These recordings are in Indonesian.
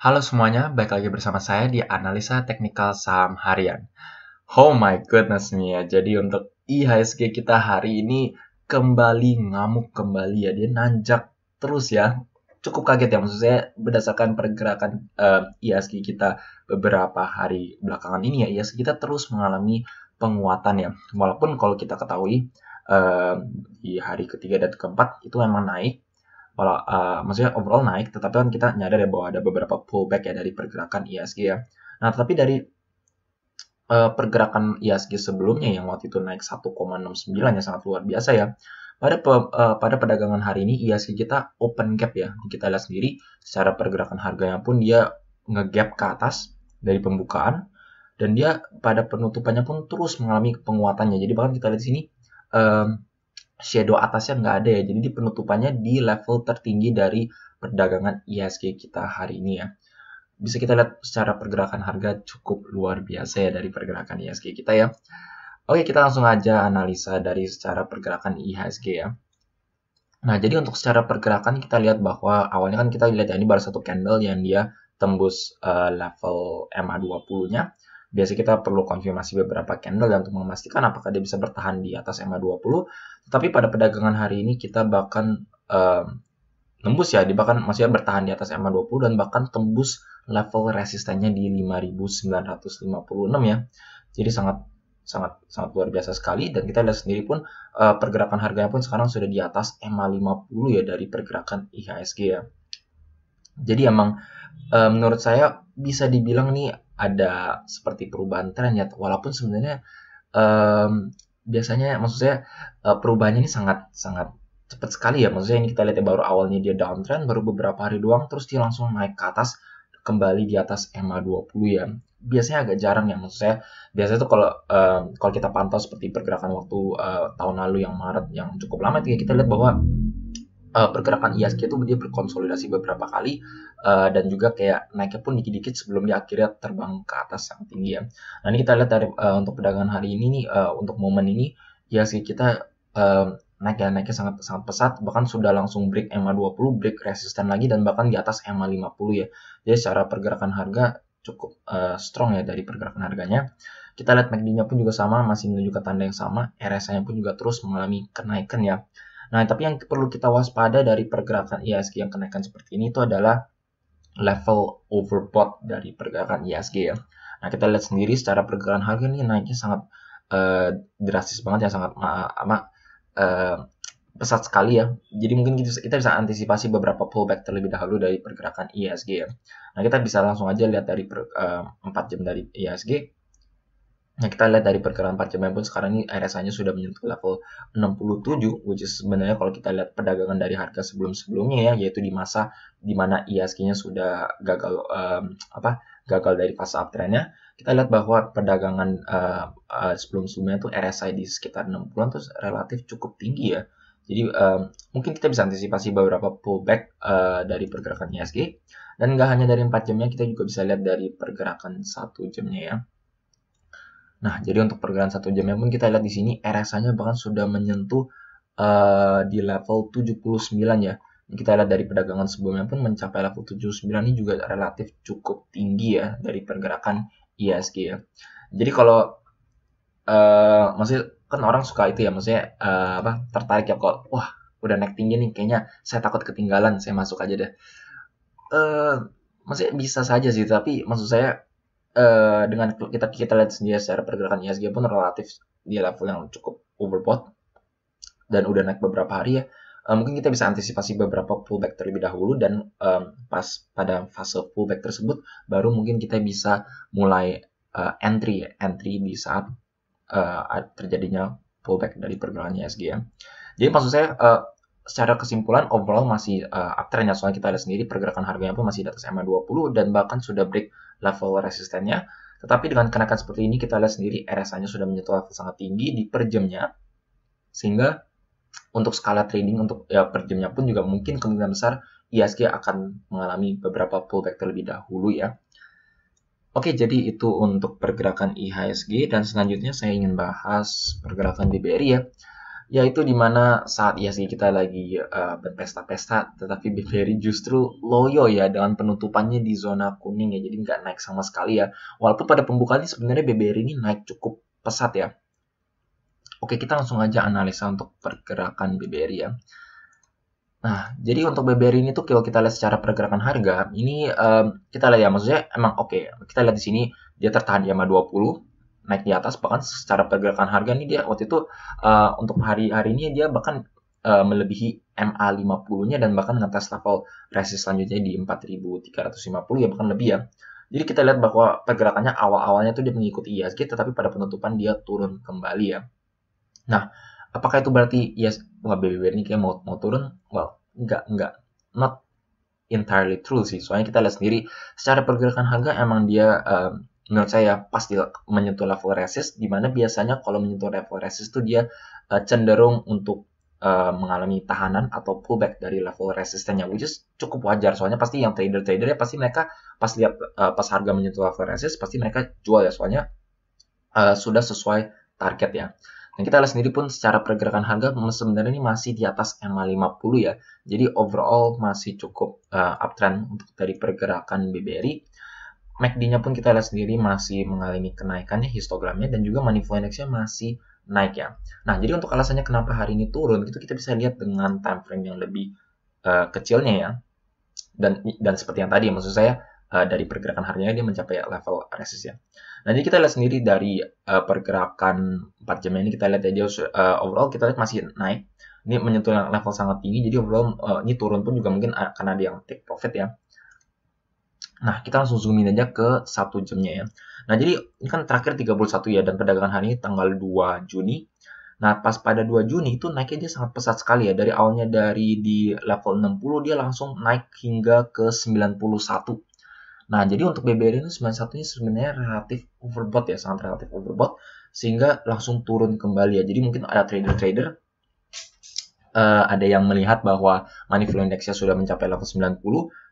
Halo semuanya, balik lagi bersama saya di Analisa Teknikal Saham Harian. Oh my goodness nih ya, jadi untuk IHSG kita hari ini kembali ngamuk kembali ya, dia nanjak terus ya. Cukup kaget ya, maksud saya berdasarkan pergerakan IHSG kita beberapa hari belakangan ini ya, IHSG kita terus mengalami penguatan ya. Walaupun kalau kita ketahui eh, di hari ketiga dan keempat itu memang naik, maksudnya overall naik, tetapi kan kita nyadar ya bahwa ada beberapa pullback ya dari pergerakan IHSG ya. Nah, tetapi dari pergerakan IHSG sebelumnya yang waktu itu naik 1,69 ya sangat luar biasa ya. Pada perdagangan hari ini IHSG kita open gap ya. Kita lihat sendiri secara pergerakan harganya pun dia nge-gap ke atas dari pembukaan dan dia pada penutupannya pun terus mengalami penguatannya. Jadi bahkan kita lihat di sini shadow atasnya nggak ada ya, jadi di penutupannya di level tertinggi dari perdagangan IHSG kita hari ini ya. Bisa kita lihat secara pergerakan harga cukup luar biasa ya dari pergerakan IHSG kita ya. Oke, kita langsung aja analisa dari secara pergerakan IHSG ya. Nah, jadi untuk secara pergerakan kita lihat bahwa awalnya kan kita lihat ya, ini baru satu candle yang dia tembus level MA20-nya. Biasanya kita perlu konfirmasi beberapa candle untuk memastikan apakah dia bisa bertahan di atas MA20. Tetapi pada perdagangan hari ini kita bahkan nembus ya, bahkan maksudnya bertahan di atas MA20 dan bahkan tembus level resistennya di 5.956 ya. Jadi sangat luar biasa sekali, dan kita lihat sendiri pun pergerakan harganya pun sekarang sudah di atas MA50 ya dari pergerakan IHSG ya. Jadi emang menurut saya bisa dibilang nih ada seperti perubahan tren ya, walaupun sebenarnya biasanya maksud saya perubahannya ini sangat cepat sekali ya. Maksudnya ini kita lihat ya, baru awalnya dia downtrend, baru beberapa hari doang terus dia langsung naik ke atas, kembali di atas MA20 ya. Biasanya agak jarang ya, maksud saya biasanya tuh kalau kita pantau seperti pergerakan waktu tahun lalu yang Maret yang cukup lama itu ya, kita lihat bahwa pergerakan IHSG itu dia berkonsolidasi beberapa kali dan juga kayak naiknya pun dikit-dikit sebelum dia akhirnya terbang ke atas yang tinggi ya. Nah, ini kita lihat dari untuk perdagangan hari ini nih, untuk momen ini IHSG kita naiknya sangat pesat, bahkan sudah langsung break MA20, break resisten lagi, dan bahkan di atas MA50 ya. Jadi secara pergerakan harga cukup strong ya dari pergerakan harganya. Kita lihat MACD-nya pun juga sama, masih menunjukkan tanda yang sama, RSI-nya pun juga terus mengalami kenaikan ya. Nah, tapi yang perlu kita waspada dari pergerakan IHSG yang kenaikan seperti ini itu adalah level overbought dari pergerakan IHSG ya. Nah, kita lihat sendiri secara pergerakan harga ini naiknya sangat drastis banget ya, sangat pesat sekali ya. Jadi mungkin kita bisa antisipasi beberapa pullback terlebih dahulu dari pergerakan IHSG ya. Nah, kita bisa langsung aja lihat dari 4 jam dari IHSG. Nah, kita lihat dari pergerakan 4 jamnya pun sekarang ini RSI-nya sudah menyentuh level 67, which is sebenarnya kalau kita lihat perdagangan dari harga sebelum-sebelumnya ya, yaitu di masa di mana IHSG-nya sudah gagal dari fase uptrend-nya. Kita lihat bahwa perdagangan sebelum-sebelumnya itu RSI di sekitar 60-an terus relatif cukup tinggi ya. Jadi mungkin kita bisa antisipasi beberapa pullback dari pergerakan IHSG, dan nggak hanya dari 4 jamnya, kita juga bisa lihat dari pergerakan 1 jamnya ya. Nah, jadi untuk pergerakan 1 jamnya pun kita lihat di sini RSI-nya bahkan sudah menyentuh di level 79 ya. Kita lihat dari perdagangan sebelumnya pun mencapai level 79, ini juga relatif cukup tinggi ya dari pergerakan IHSG ya. Jadi kalau maksudnya kan orang suka itu ya, maksudnya tertarik ya, kok wah udah naik tinggi nih, kayaknya saya takut ketinggalan, saya masuk aja deh. Maksudnya bisa saja sih, tapi maksud saya dengan kita lihat sendiri secara pergerakan IHSG pun relatif di level yang cukup overbought dan udah naik beberapa hari ya. Mungkin kita bisa antisipasi beberapa pullback terlebih dahulu, dan pas pada fase pullback tersebut baru mungkin kita bisa mulai entry di saat terjadinya pullback dari pergerakan IHSG ya. Jadi maksud saya secara kesimpulan overall masih uptrend ya, soalnya kita lihat sendiri pergerakan harganya pun masih di atas MA20 dan bahkan sudah break level resistennya. Tetapi dengan kenaikan seperti ini kita lihat sendiri RSI-nya sudah menyentuh level sangat tinggi di per jamnya, sehingga untuk skala trading untuk ya per jamnya pun juga mungkin kemungkinan besar IHSG akan mengalami beberapa pullback terlebih dahulu ya. Oke, jadi itu untuk pergerakan IHSG, dan selanjutnya saya ingin bahas pergerakan BBRI ya. Yaitu dimana saat ISG kita lagi berpesta-pesta, tetapi BBRI justru loyo ya dengan penutupannya di zona kuning ya, jadi nggak naik sama sekali ya. Walaupun pada pembukaan ini sebenarnya BBRI ini naik cukup pesat ya. Oke, kita langsung aja analisa untuk pergerakan BBRI ya. Nah, jadi untuk BBRI ini tuh kalau kita lihat secara pergerakan harga, ini kita lihat ya, maksudnya emang oke. Kita lihat di sini dia tertahan di EMA 20, naik di atas, bahkan secara pergerakan harga ini dia waktu itu untuk hari-hari ini dia bahkan melebihi MA 50-nya dan bahkan ngetes level resist selanjutnya di 4.350 ya, bahkan lebih ya. Jadi kita lihat bahwa pergerakannya awal-awalnya tuh dia mengikuti ISG, tetapi pada penutupan dia turun kembali ya. Nah, apakah itu berarti BBRI ini kayak mau turun? Well, enggak, not entirely true sih. Soalnya kita lihat sendiri secara pergerakan harga emang dia menurut saya pas dia menyentuh level resist, di mana biasanya kalau menyentuh level resist itu dia cenderung untuk mengalami tahanan atau pullback dari level resistennya, which is cukup wajar. Soalnya pasti yang trader-trader ya pasti mereka pas lihat pas harga menyentuh level resist pasti mereka jual ya, soalnya sudah sesuai target ya. Dan kita lihat sendiri pun secara pergerakan harga sebenarnya ini masih di atas EMA 50 ya. Jadi overall masih cukup uptrend untuk dari pergerakan BBRI. MACD-nya pun kita lihat sendiri masih mengalami kenaikannya histogramnya, dan juga money flow index-nya masih naik ya. Nah, jadi untuk alasannya kenapa hari ini turun, itu kita bisa lihat dengan time frame yang lebih kecilnya ya. Dan seperti yang tadi, maksud saya dari pergerakan harganya dia mencapai level resist ya. Nah, jadi kita lihat sendiri dari pergerakan 4 jam ini, kita lihat ya dia overall kita lihat masih naik. Ini menyentuh level sangat tinggi, jadi overall ini turun pun juga mungkin karena ada yang take profit ya. Nah, kita langsung zoom in aja ke 1 jamnya ya. Nah, jadi ini kan terakhir 31 ya, dan perdagangan hari ini tanggal 2 Juni. Nah, pas pada 2 Juni itu naiknya dia sangat pesat sekali ya. Dari awalnya dari di level 60, dia langsung naik hingga ke 91. Nah, jadi untuk BBRI ini 91 ini sebenarnya relatif overbought ya, sangat relatif overbought, sehingga langsung turun kembali ya. Jadi mungkin ada trader-trader ada yang melihat bahwa money flow index-nya sudah mencapai level 90,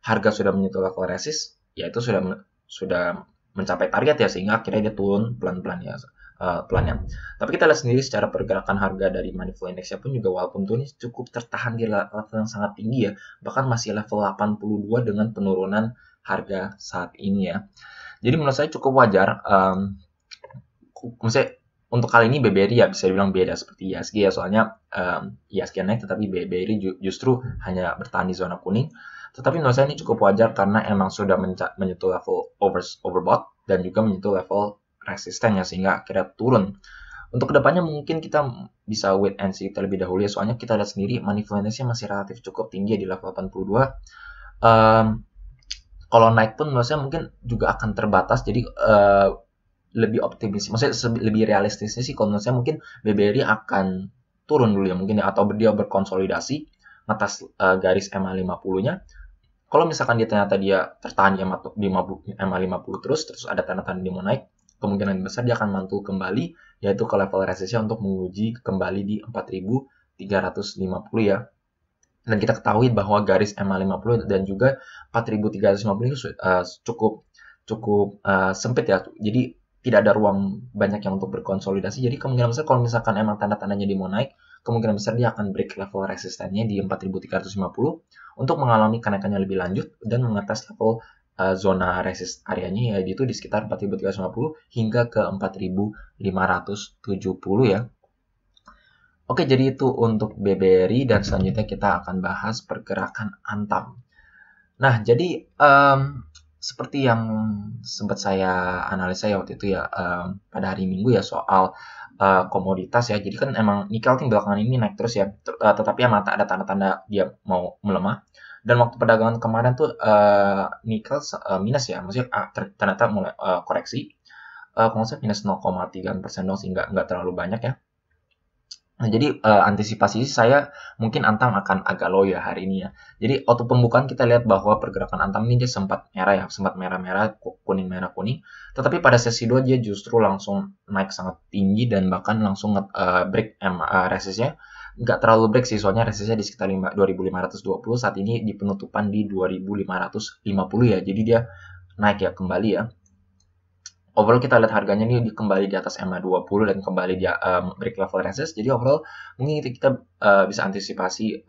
harga sudah menyentuh level resist, yaitu sudah mencapai target ya, sehingga akhirnya dia turun pelan-pelan ya. Pelannya. Tapi kita lihat sendiri secara pergerakan harga dari money flow index-nya pun juga walaupun turun cukup tertahan di level yang sangat tinggi ya, bahkan masih level 82 dengan penurunan harga saat ini ya. Jadi menurut saya cukup wajar. Maksudnya untuk kali ini BBRI ya bisa dibilang beda seperti ISG ya, soalnya ISG naik tetapi BBRI justru hanya bertahan di zona kuning. Tetapi menurut saya ini cukup wajar karena emang sudah menyentuh level overbought dan juga menyentuh level resistennya sehingga akhirnya turun. Untuk kedepannya mungkin kita bisa wait and see terlebih dahulu ya, soalnya kita lihat sendiri money flow index-nya masih relatif cukup tinggi di level 82. Kalau naik pun menurut saya mungkin juga akan terbatas, jadi lebih optimis, maksudnya lebih realistisnya sih kalau menurut saya mungkin BBRI akan turun dulu ya mungkin ya, atau dia berkonsolidasi atas garis MA 50-nya. Kalau misalkan dia ternyata dia tertahan di MA 50 terus ada tanda-tanda dia mau naik, kemungkinan besar dia akan mantul kembali yaitu ke level resistnya untuk menguji kembali di 4.350 ya. Dan kita ketahui bahwa garis MA 50 dan juga 4.350 ini cukup sempit ya. Jadi tidak ada ruang banyak yang untuk berkonsolidasi. Jadi kemungkinan besar kalau misalkan emang tanda-tandanya dia mau naik, kemungkinan besar dia akan break level resistennya di 4.350 untuk mengalami kenaikannya lebih lanjut dan mengetes level zona resist areanya yaitu di sekitar 4.350 hingga ke 4.570 ya. Oke, jadi itu untuk BBRI dan selanjutnya kita akan bahas pergerakan Antam. Nah, jadi seperti yang sempat saya analisa ya waktu itu ya pada hari Minggu ya soal komoditas ya. Jadi kan emang nikel belakangan ini naik terus ya, tetapi emang ada tanda-tanda dia mau melemah. Dan waktu perdagangan kemarin tuh nikel minus ya, maksudnya ternyata mulai koreksi. Kalau saya minus 0,3% dong sih, nggak terlalu banyak ya. Nah, jadi antisipasi saya mungkin Antam akan agak low ya hari ini ya. Jadi waktu pembukaan kita lihat bahwa pergerakan Antam ini dia sempat merah ya, sempat merah-merah, kuning merah kuning. Tetapi pada sesi 2 dia justru langsung naik sangat tinggi dan bahkan langsung break resistnya. Nggak terlalu break sih, soalnya resistnya di sekitar 2.520, saat ini di penutupan di 2.550 ya. Jadi dia naik ya kembali ya. overall kita lihat harganya nih kembali di atas MA20 dan kembali di break level resist. Jadi overall mungkin kita bisa antisipasi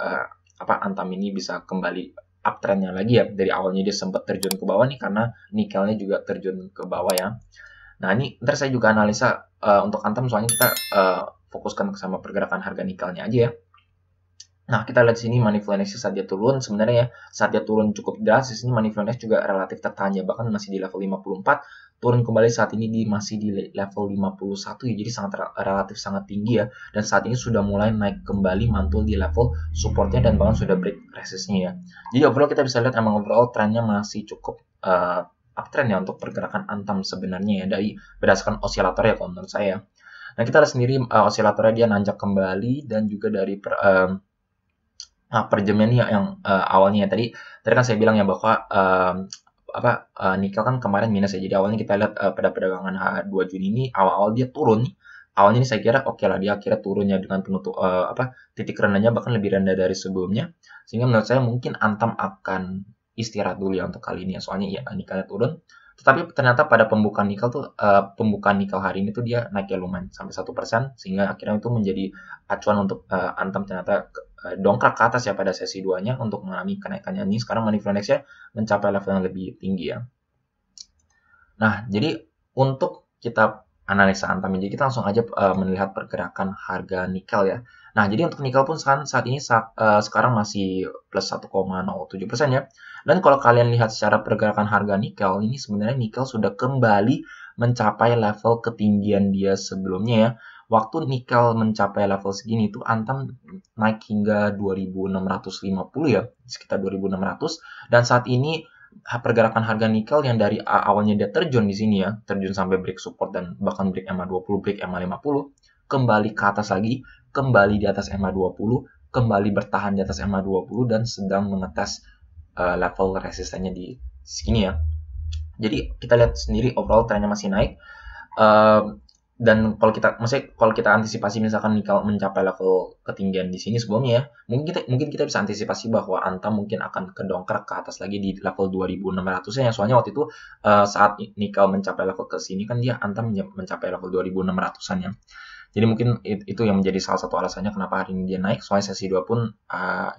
Antam ini bisa kembali uptrendnya lagi ya. Dari awalnya dia sempat terjun ke bawah nih karena nikelnya juga terjun ke bawah ya. Nah ini ntar saya juga analisa untuk Antam, soalnya kita fokuskan sama pergerakan harga nikelnya aja ya. Nah, kita lihat di sini money flow index saat dia turun, sebenarnya ya, saat dia turun cukup drastis, ini money flow index juga relatif tertahan ya, bahkan masih di level 54, turun kembali saat ini masih di level 51 ya, jadi relatif sangat tinggi ya, dan saat ini sudah mulai naik kembali, mantul di level supportnya dan bahkan sudah break resistnya ya. Jadi overall kita bisa lihat emang overall trennya masih cukup uptrend ya untuk pergerakan Antam sebenarnya ya, dari berdasarkan osilator ya kalau menurut saya. Nah, kita lihat sendiri osilatornya dia nanjak kembali dan juga dari per jamnya nih yang awalnya ya, tadi kan saya bilang ya bahwa nikel kan kemarin minus ya. Jadi awalnya kita lihat pada perdagangan 2 Juni ini awal-awal dia turun. Awalnya ini saya kira oke lah, dia akhirnya turunnya dengan penutup titik rendahnya bahkan lebih rendah dari sebelumnya. Sehingga menurut saya mungkin Antam akan istirahat dulu ya untuk kali ini ya. Soalnya ya nikelnya turun. Tetapi ternyata pada pembukaan nikel hari ini tuh dia naiknya lumayan sampai 1%, sehingga akhirnya itu menjadi acuan untuk Antam ternyata dongkrak ke atas ya pada sesi 2-nya untuk mengalami kenaikannya. Ini sekarang money flow index-nya mencapai level yang lebih tinggi ya. Nah, jadi untuk kita analisa Antam, jadi kita langsung aja melihat pergerakan harga nikel ya. Nah, jadi untuk nikel pun saat ini sekarang masih plus 1,07% ya. Dan kalau kalian lihat secara pergerakan harga nikel, ini sebenarnya nikel sudah kembali mencapai level ketinggian dia sebelumnya ya. Waktu nikel mencapai level segini itu Antam naik hingga 2650 ya, sekitar 2600, dan saat ini pergerakan harga nikel yang dari awalnya dia terjun di sini ya, terjun sampai break support dan bahkan break MA20, break MA50, kembali ke atas lagi, kembali di atas MA20, kembali bertahan di atas MA20 dan sedang mengetes level resistennya di sini ya. Jadi kita lihat sendiri overall trennya masih naik. Dan kalau kita antisipasi misalkan nikel mencapai level ketinggian di sini sebelumnya ya, mungkin kita bisa antisipasi bahwa Antam mungkin akan kedongkrak ke atas lagi di level 2600 ya. Soalnya waktu itu saat nikel mencapai level ke sini kan dia Antam mencapai level 2600-an ya. Jadi mungkin itu yang menjadi salah satu alasannya kenapa hari ini dia naik. Soalnya sesi 2 pun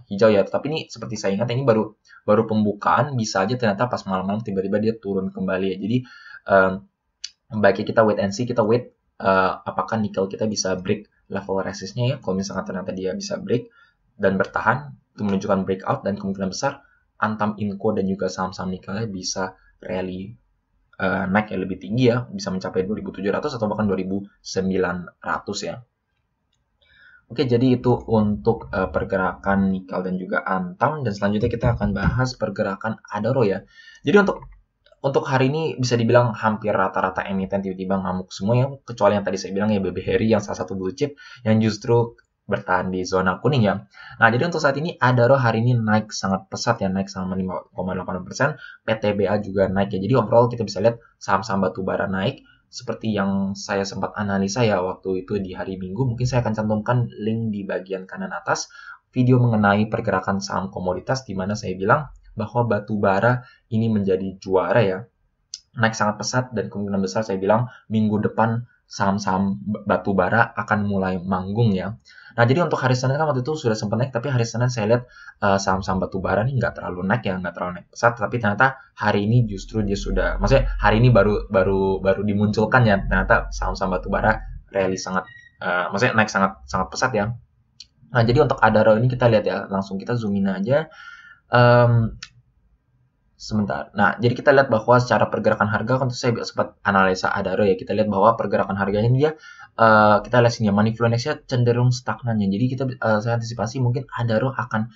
hijau ya. Tapi ini seperti saya ingat ini baru pembukaan, bisa aja ternyata pas malam-malam tiba-tiba dia turun kembali ya. Jadi baiknya kita wait and see, kita wait apakah nikel kita bisa break level resistnya ya. Kalau misalkan ternyata dia bisa break dan bertahan, itu menunjukkan breakout, dan kemungkinan besar Antam Inco dan juga saham-saham nikelnya bisa rally naik yang lebih tinggi ya, bisa mencapai 2700 atau bahkan 2900 ya. Oke, jadi itu untuk pergerakan nikel dan juga Antam, dan selanjutnya kita akan bahas pergerakan Adaro ya. Jadi untuk hari ini bisa dibilang hampir rata-rata emiten tiba-tiba ngamuk semua ya, kecuali yang tadi saya bilang ya, BB Heri yang salah satu blue chip yang justru bertahan di zona kuning ya. Nah, jadi untuk saat ini Adaro hari ini naik sangat pesat ya, naik sama 5,8%, PTBA juga naik ya. Jadi overall kita bisa lihat saham-saham batubara naik, seperti yang saya sempat analisa ya waktu itu di hari Minggu. Mungkin saya akan cantumkan link di bagian kanan atas video mengenai pergerakan saham komoditas, di mana saya bilang bahwa batubara ini menjadi juara ya, naik sangat pesat, dan kemungkinan besar saya bilang minggu depan saham-saham batubara akan mulai manggung ya. Nah, jadi untuk hari Senin kan waktu itu sudah sempat naik, tapi hari Senin saya lihat saham-saham batubara nih nggak terlalu naik ya, nggak terlalu naik pesat, tapi ternyata hari ini justru dia sudah, maksudnya hari ini baru dimunculkan ya, ternyata saham-saham batubara rally sangat maksudnya naik sangat pesat ya. Nah, jadi untuk Adaro ini kita lihat ya, langsung kita zoom in aja. Sebentar. Nah, jadi kita lihat bahwa secara pergerakan harga, kan saya sempat analisa Adaro ya, kita lihat bahwa pergerakan harganya dia kita lihat sini ya, money flow index-nya cenderung stagnan ya. Jadi saya antisipasi mungkin Adaro akan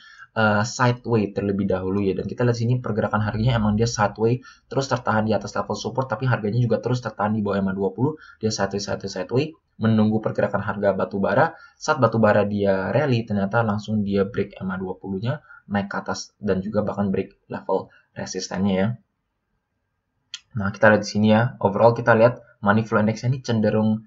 sideway terlebih dahulu ya, dan kita lihat sini pergerakan harganya emang dia sideway terus tertahan di atas level support, tapi harganya juga terus tertahan di bawah MA20, dia sideway menunggu pergerakan harga batubara. Saat batubara dia rally, ternyata langsung dia break MA20-nya, naik ke atas dan juga bahkan break level resistennya ya. Nah, kita lihat di sini ya, overall kita lihat money flow index ini cenderung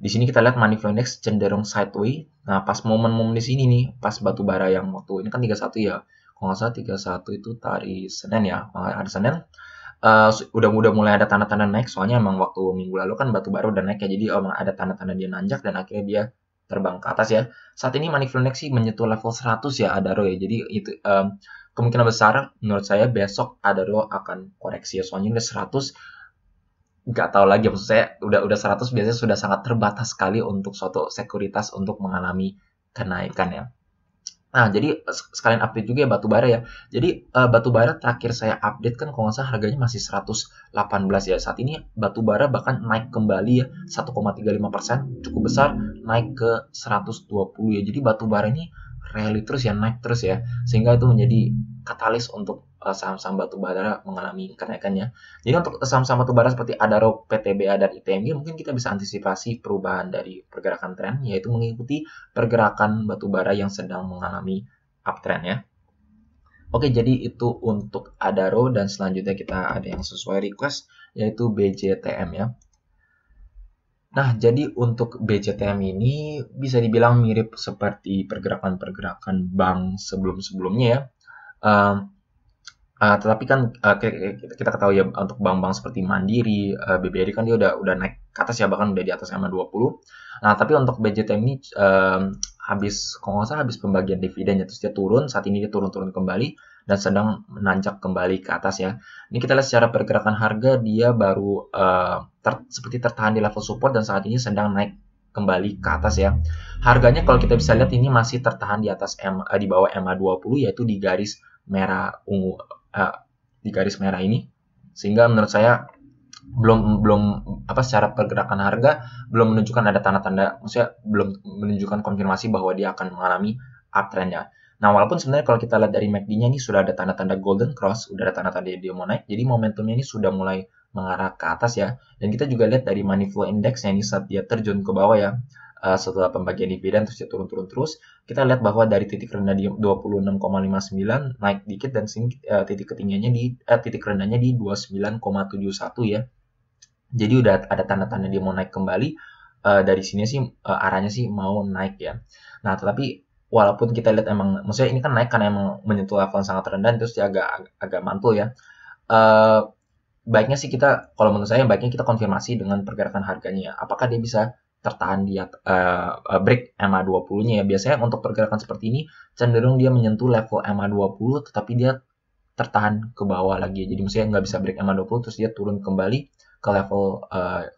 di sini kita lihat money flow index cenderung sideway. Nah, pas momen-momen di sini nih, pas batubara yang waktu ini kan 31 ya, kalau nggak salah 31 itu hari Senin ya, hari Senin udah mulai ada tanda-tanda naik, soalnya emang waktu minggu lalu kan batu bara udah naik ya, jadi emang ada tanda-tanda dia nanjak dan akhirnya dia terbang ke atas ya. Saat ini Money Flow Index sih menyentuh level 100 ya Adaro ya, jadi itu kemungkinan besar menurut saya besok Adaro akan koreksi ya, soalnya udah 100 nggak tahu lagi, maksud saya udah 100 biasanya sudah sangat terbatas sekali untuk suatu sekuritas untuk mengalami kenaikan ya. Nah, jadi sekalian update juga ya batu bara ya. Jadi batu bara terakhir saya update kan kalau nggak salah harganya masih 118 ya. Saat ini batu bara bahkan naik kembali ya 1,35%, cukup besar, naik ke 120 ya. Jadi batu bara ini rally terus ya, naik terus ya. Sehingga itu menjadi katalis untuk saham-saham batu bara mengalami kenaikannya. Jadi untuk saham-saham batu bara seperti Adaro, PTBA, dan ITMG mungkin kita bisa antisipasi perubahan dari pergerakan tren, yaitu mengikuti pergerakan batu bara yang sedang mengalami uptrend ya. Oke, jadi itu untuk Adaro, dan selanjutnya kita ada yang sesuai request, yaitu BJTM ya. Nah, jadi untuk BJTM ini bisa dibilang mirip seperti pergerakan-pergerakan bank sebelum-sebelumnya ya. Tetapi kan kita ketahui ya untuk bank-bank seperti Mandiri, BBRI kan dia udah naik ke atas ya, bahkan udah di atas MA20. Nah, tapi untuk BJTM ini kalau nggak salah habis pembagian dividen ya, terus dia turun, saat ini dia turun kembali dan sedang menanjak kembali ke atas ya. Ini kita lihat secara pergerakan harga dia baru seperti tertahan di level support dan saat ini sedang naik kembali ke atas ya. Harganya kalau kita bisa lihat ini masih tertahan di atas di bawah MA20, yaitu di garis merah ungu, di garis merah ini, sehingga menurut saya belum secara pergerakan harga belum menunjukkan ada tanda-tanda, maksudnya belum menunjukkan konfirmasi bahwa dia akan mengalami uptrend ya. Nah, walaupun sebenarnya kalau kita lihat dari MACD-nya ini sudah ada tanda-tanda golden cross, udah ada tanda-tanda dia mau naik, jadi momentumnya ini sudah mulai mengarah ke atas ya. Dan kita juga lihat dari Money Flow Index-nya ini saat dia terjun ke bawah ya, setelah pembagian dividen terus dia turun terus, kita lihat bahwa dari titik rendah di 26,59 naik dikit dan titik ketinggiannya titik rendahnya di 29,71 ya. Jadi udah ada tanda-tanda dia mau naik kembali. Dari sini sih arahnya sih mau naik ya. Nah, tetapi walaupun kita lihat emang, maksudnya ini kan naik karena emang menyentuh level yang sangat rendah, terus dia agak mantul ya. Baiknya sih kalau menurut saya baiknya kita konfirmasi dengan pergerakan harganya. Apakah dia bisa tertahan di break MA20-nya ya. Biasanya untuk pergerakan seperti ini cenderung dia menyentuh level MA20 tetapi dia tertahan ke bawah lagi. Jadi misalnya nggak bisa break MA20 terus dia turun kembali ke level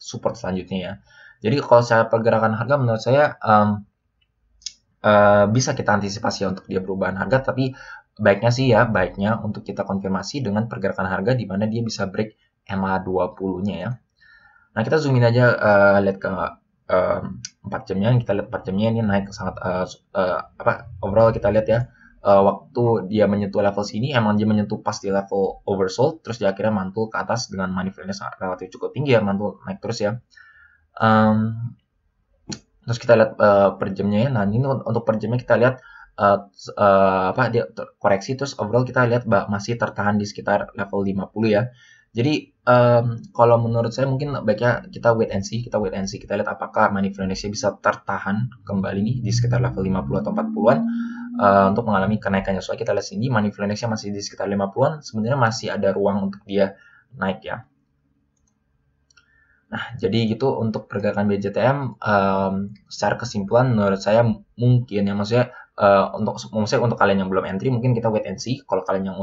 support selanjutnya ya. Jadi kalau saya pergerakan harga menurut saya bisa kita antisipasi untuk dia perubahan harga, tapi baiknya untuk kita konfirmasi dengan pergerakan harga di mana dia bisa break MA20-nya ya. Nah, kita zoom in aja lihat ke 4 jamnya. Kita lihat 4 jamnya ini naik sangat overall kita lihat ya, waktu dia menyentuh level sini emang dia menyentuh pas di level oversold, terus dia akhirnya mantul ke atas dengan money flow-nya relatif cukup tinggi ya, mantul naik terus ya. Terus kita lihat per jamnya ya. Nah, ini untuk per jamnya kita lihat dia koreksi, terus overall kita lihat masih tertahan di sekitar level 50 ya. Jadi kalau menurut saya mungkin baiknya kita wait and see, kita lihat apakah Money Flow Index bisa tertahan kembali nih di sekitar level 50 atau 40-an untuk mengalami kenaikannya. Soalnya kita lihat sini Money Flow Index masih di sekitar 50-an, sebenarnya masih ada ruang untuk dia naik ya. Nah, jadi gitu untuk pergerakan BJTM. Secara kesimpulan menurut saya mungkin ya, maksudnya untuk kalian yang belum entry mungkin kita wait and see. Kalau kalian yang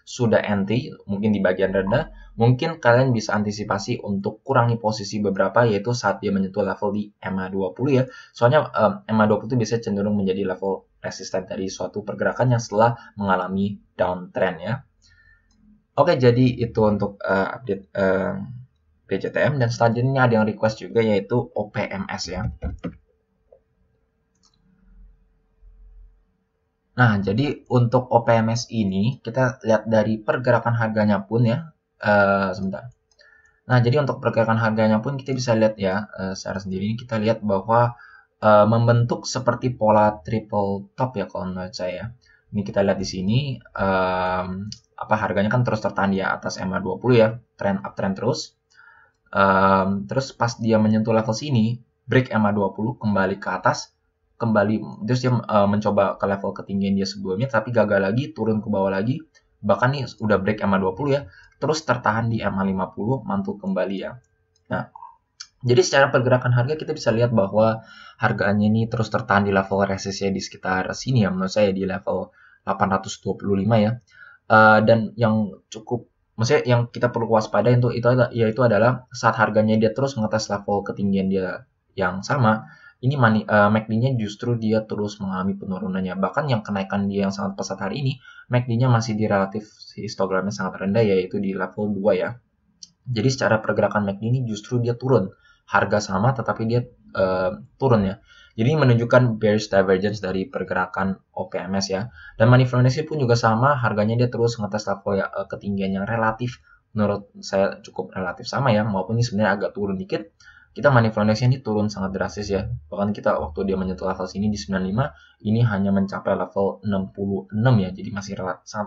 sudah entry mungkin di bagian rendah, mungkin kalian bisa antisipasi untuk kurangi posisi beberapa, yaitu saat dia menyentuh level di MA20 ya. Soalnya MA20 itu biasanya cenderung menjadi level resisten dari suatu pergerakan yang setelah mengalami downtrend ya. Oke, jadi itu untuk update BJTM, dan selanjutnya ada yang request juga yaitu OPMS ya. Nah, jadi untuk OPMS ini kita lihat dari pergerakan harganya pun ya, sebentar. Nah, jadi untuk pergerakan harganya pun kita bisa lihat ya, secara sendiri kita lihat bahwa membentuk seperti pola triple top ya kalau menurut saya. Ini kita lihat di sini harganya kan terus tertahan di atas MA20 ya, uptrend terus. Terus pas dia menyentuh level sini, break MA20 kembali ke atas, terus dia mencoba ke level ketinggian dia sebelumnya, tapi gagal lagi, turun ke bawah lagi, bahkan nih udah break MA20 ya, terus tertahan di MA50, mantul kembali ya. Nah, jadi secara pergerakan harga kita bisa lihat bahwa harganya ini terus tertahan di level resistnya di sekitar sini ya, menurut saya di level 825 ya. Dan yang cukup, maksudnya yang kita perlu waspada yaitu adalah saat harganya dia terus mengetes level ketinggian dia yang sama, ini MACD-nya justru dia terus mengalami penurunannya. Bahkan yang kenaikan dia yang sangat pesat hari ini, MACD-nya masih di relatif histogramnya sangat rendah, yaitu di level 2 ya. Jadi secara pergerakan MACD ini justru dia turun. Harga sama tetapi dia turun ya. Jadi menunjukkan bearish divergence dari pergerakan OPMS ya. Dan money flow index pun juga sama, harganya dia terus ngetes level ketinggian yang relatif menurut saya cukup relatif sama ya, maupun ini sebenarnya agak turun dikit. Kita money flow index ini turun sangat drastis ya. Bahkan kita waktu dia menyentuh level sini di 95, ini hanya mencapai level 66 ya. Jadi masih sangat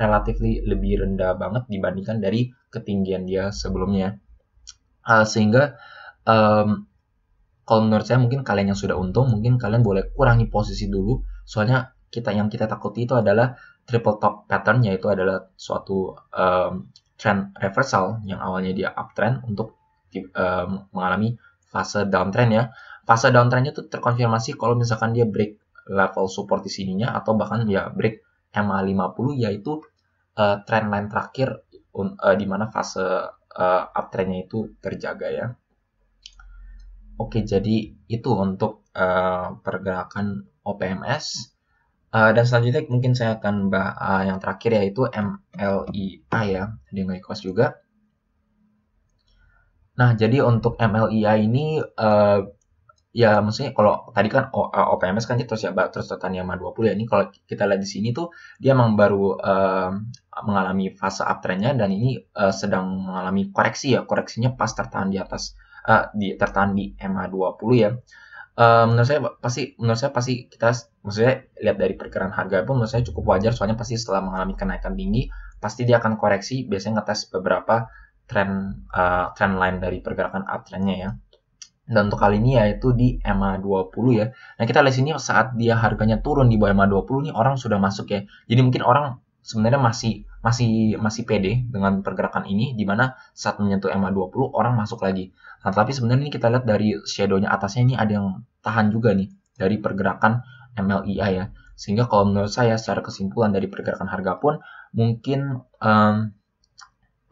relatif lebih rendah banget dibandingkan dari ketinggian dia sebelumnya. Sehingga kalau menurut saya mungkin kalian yang sudah untung, mungkin kalian boleh kurangi posisi dulu. Soalnya yang kita takuti itu adalah triple top pattern, yaitu adalah suatu trend reversal yang awalnya dia uptrend untuk mengalami fase downtrend ya. Fase downtrendnya itu terkonfirmasi kalau misalkan dia break level support di sininya, atau bahkan ya break MA50, yaitu trend line terakhir di mana fase uptrendnya itu terjaga ya. Oke, jadi itu untuk pergerakan OPMS. Dan selanjutnya mungkin saya akan bahas yang terakhir, yaitu MLIA ya. Dia nge-request juga. Nah, jadi untuk MLIA ini ya maksudnya kalau tadi kan OPMS kan dia terus tertahan di MA20 ya. Ini kalau kita lihat di sini tuh dia memang baru mengalami fase uptrendnya, dan ini sedang mengalami koreksi ya. Koreksinya pas tertahan di atas tertahan di MA20 ya. Menurut saya pasti kita maksudnya lihat dari pergerakan harga pun menurut saya cukup wajar, soalnya pasti setelah mengalami kenaikan tinggi pasti dia akan koreksi, biasanya ngetes beberapa trend line dari pergerakan uptrendnya ya. Dan untuk kali ini yaitu di MA20 ya. Nah, kita lihat sini saat dia harganya turun di bawah MA20 nih, orang sudah masuk ya. Jadi mungkin orang sebenarnya masih pede dengan pergerakan ini, di mana saat menyentuh MA20 orang masuk lagi. Nah, tapi sebenarnya ini kita lihat dari shadow-nya atasnya ini ada yang tahan juga nih dari pergerakan MLIA ya. Sehingga kalau menurut saya secara kesimpulan dari pergerakan harga pun mungkin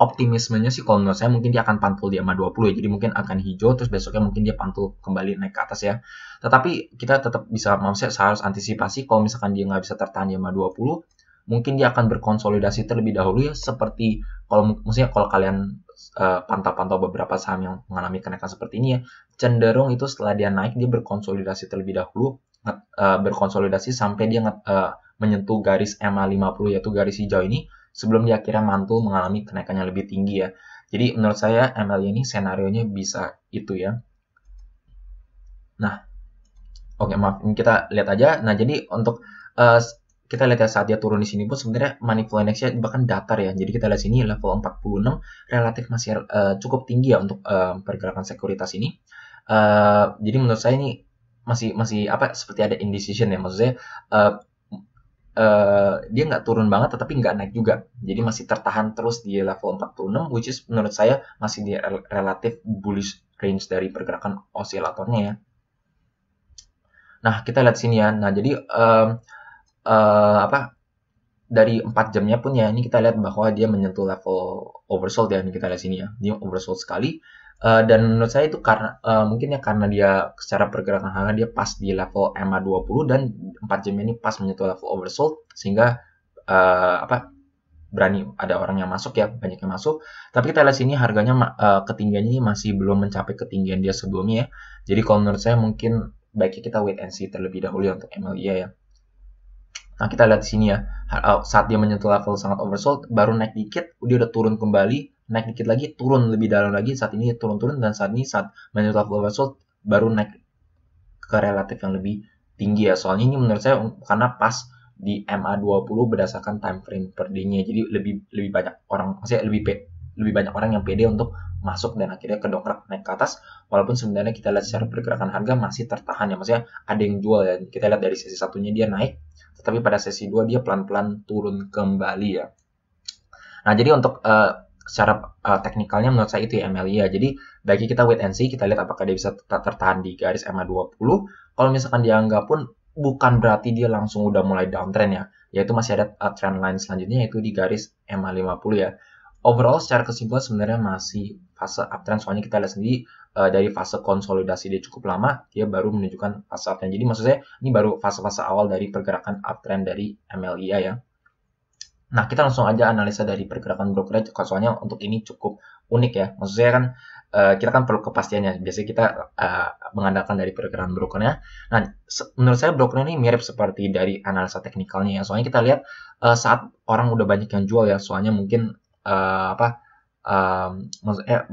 optimismenya sih kalau menurut saya mungkin dia akan pantul di MA20 ya. Jadi mungkin akan hijau, terus besoknya mungkin dia pantul kembali naik ke atas ya. Tetapi kita tetap bisa, maksudnya harus antisipasi kalau misalkan dia nggak bisa tertahan di MA20, mungkin dia akan berkonsolidasi terlebih dahulu ya. Seperti kalau kalian pantau-pantau beberapa saham yang mengalami kenaikan seperti ini ya, cenderung itu setelah dia naik dia berkonsolidasi terlebih dahulu, berkonsolidasi sampai dia menyentuh garis MA50 yaitu garis hijau ini, sebelum dia akhirnya mantul mengalami kenaikan yang lebih tinggi ya. Jadi menurut saya MLIA ini senarionya bisa itu ya. Nah, oke, maaf, ini kita lihat aja. Nah, jadi untuk kita lihat ya saat dia turun di sini pun sebenarnya money flow index-nya bahkan datar ya. Jadi kita lihat sini level 46 relatif masih cukup tinggi ya untuk pergerakan sekuritas ini. Jadi menurut saya ini masih seperti ada indecision ya. Maksudnya dia nggak turun banget tetapi nggak naik juga, jadi masih tertahan terus di level 46, which is menurut saya masih di relatif bullish range dari pergerakan osilatornya ya. Nah, kita lihat sini ya. Nah, jadi dari 4 jamnya pun ya, ini kita lihat bahwa dia menyentuh level oversold ya. Ini kita lihat sini ya, dia oversold sekali. Dan menurut saya itu mungkin ya karena dia secara pergerakan harga dia pas di level MA20 dan 4 jam ini pas menyentuh level oversold, sehingga berani ada orang yang masuk ya, banyak yang masuk. Tapi kita lihat sini harganya ketinggiannya ini masih belum mencapai ketinggian dia sebelumnya ya. Jadi kalau menurut saya mungkin baiknya kita wait and see terlebih dahulu ya untuk MLIA ya. Nah, kita lihat di sini ya, saat dia menyentuh level sangat oversold, baru naik dikit, dia udah turun kembali, naik dikit lagi, turun lebih dalam lagi, saat ini turun-turun, dan saat menyentuh level oversold, baru naik ke relatif yang lebih tinggi ya. Soalnya ini menurut saya karena pas di MA20 berdasarkan time frame per day-nya, jadi lebih banyak orang, maksudnya lebih banyak orang yang pede untuk masuk dan akhirnya kedongkrak naik ke atas, walaupun sebenarnya kita lihat secara pergerakan harga masih tertahan ya, maksudnya ada yang jual ya. Kita lihat dari sesi satunya dia naik, tetapi pada sesi 2 dia pelan-pelan turun kembali ya. Nah, jadi untuk secara teknikalnya menurut saya itu ya MLI ya. Jadi bagi kita wait and see, kita lihat apakah dia bisa tetap tertahan di garis MA20. Kalau misalkan dia enggak pun, bukan berarti dia langsung udah mulai downtrend ya. Yaitu masih ada trend line selanjutnya, yaitu di garis MA50 ya. Overall secara kesimpulan sebenarnya masih fase uptrend, soalnya kita lihat sendiri dari fase konsolidasi dia cukup lama, dia baru menunjukkan fase uptrend. Jadi maksud saya ini baru fase-fase awal dari pergerakan uptrend dari MLIA ya. Nah, kita langsung aja analisa dari pergerakan brokerage, soalnya untuk ini cukup unik ya. Maksud saya kan kita kan perlu kepastiannya. Biasanya kita mengandalkan dari pergerakan brokernya. Nah, menurut saya broker ini mirip seperti dari analisa teknikalnya ya. Soalnya kita lihat saat orang udah banyak yang jual ya, soalnya mungkin maksudnya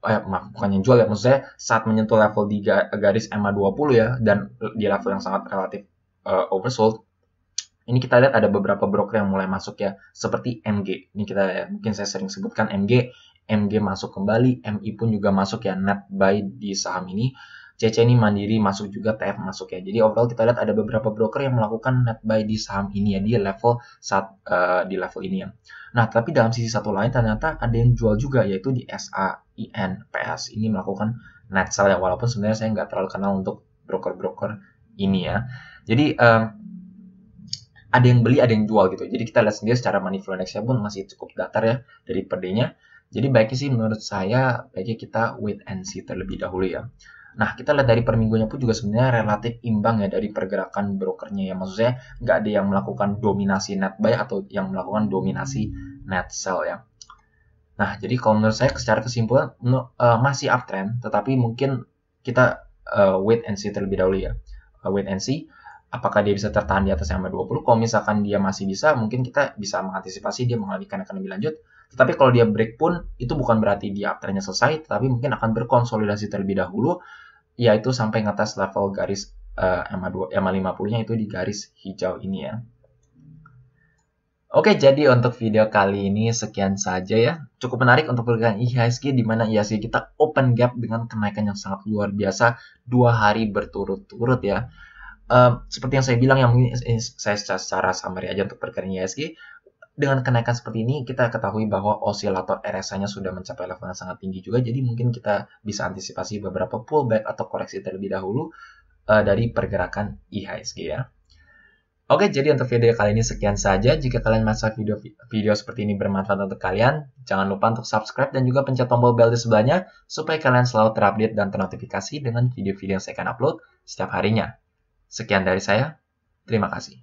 maaf, bukan yang jual ya, maksudnya saat menyentuh level di garis MA20 ya, dan di level yang sangat relatif oversold, ini kita lihat ada beberapa broker yang mulai masuk ya, seperti MG. Ini kita ya, mungkin saya sering sebutkan MG masuk kembali, MI pun juga masuk ya, net buy di saham ini. CC ini Mandiri masuk juga, TF masuk ya. Jadi overall kita lihat ada beberapa broker yang melakukan net buy di saham ini ya, di level di level ini ya. Nah, tapi dalam sisi satu lain ternyata ada yang jual juga, yaitu di SAIN PS ini melakukan net sell ya, walaupun sebenarnya saya nggak terlalu kenal untuk broker-broker ini ya. Jadi ada yang beli, ada yang jual gitu. Jadi kita lihat sendiri secara money flow index-nya pun masih cukup datar ya dari per day-nya. Jadi baiknya sih menurut saya baiknya kita wait and see terlebih dahulu ya. Nah, kita lihat dari per minggunya pun juga sebenarnya relatif imbang ya dari pergerakan brokernya ya. Maksudnya nggak ada yang melakukan dominasi net buy atau yang melakukan dominasi net sell ya. Nah, jadi kalau menurut saya secara kesimpulan masih uptrend, tetapi mungkin kita wait and see terlebih dahulu ya. Wait and see apakah dia bisa tertahan di atas MA20. Kalau misalkan dia masih bisa, mungkin kita bisa mengantisipasi dia mengalami kenaikan lebih lanjut. Tetapi kalau dia break pun, itu bukan berarti dia uptrendnya selesai, tetapi mungkin akan berkonsolidasi terlebih dahulu, yaitu sampai ngetes level garis MA50-nya itu di garis hijau ini ya. Oke, jadi untuk video kali ini sekian saja ya. Cukup menarik untuk pergerakan IHSG, di mana IHSG kita open gap dengan kenaikan yang sangat luar biasa 2 hari berturut-turut ya. Seperti yang saya bilang, yang mungkin saya secara summary aja untuk pergerakan IHSG. Dengan kenaikan seperti ini, kita ketahui bahwa osilator RSI-nya sudah mencapai level yang sangat tinggi juga, jadi mungkin kita bisa antisipasi beberapa pullback atau koreksi terlebih dahulu dari pergerakan IHSG ya. Oke, jadi untuk video kali ini sekian saja. Jika kalian merasa video seperti ini bermanfaat untuk kalian, jangan lupa untuk subscribe dan juga pencet tombol bell di sebelahnya, supaya kalian selalu terupdate dan ternotifikasi dengan video-video yang saya akan upload setiap harinya. Sekian dari saya, terima kasih.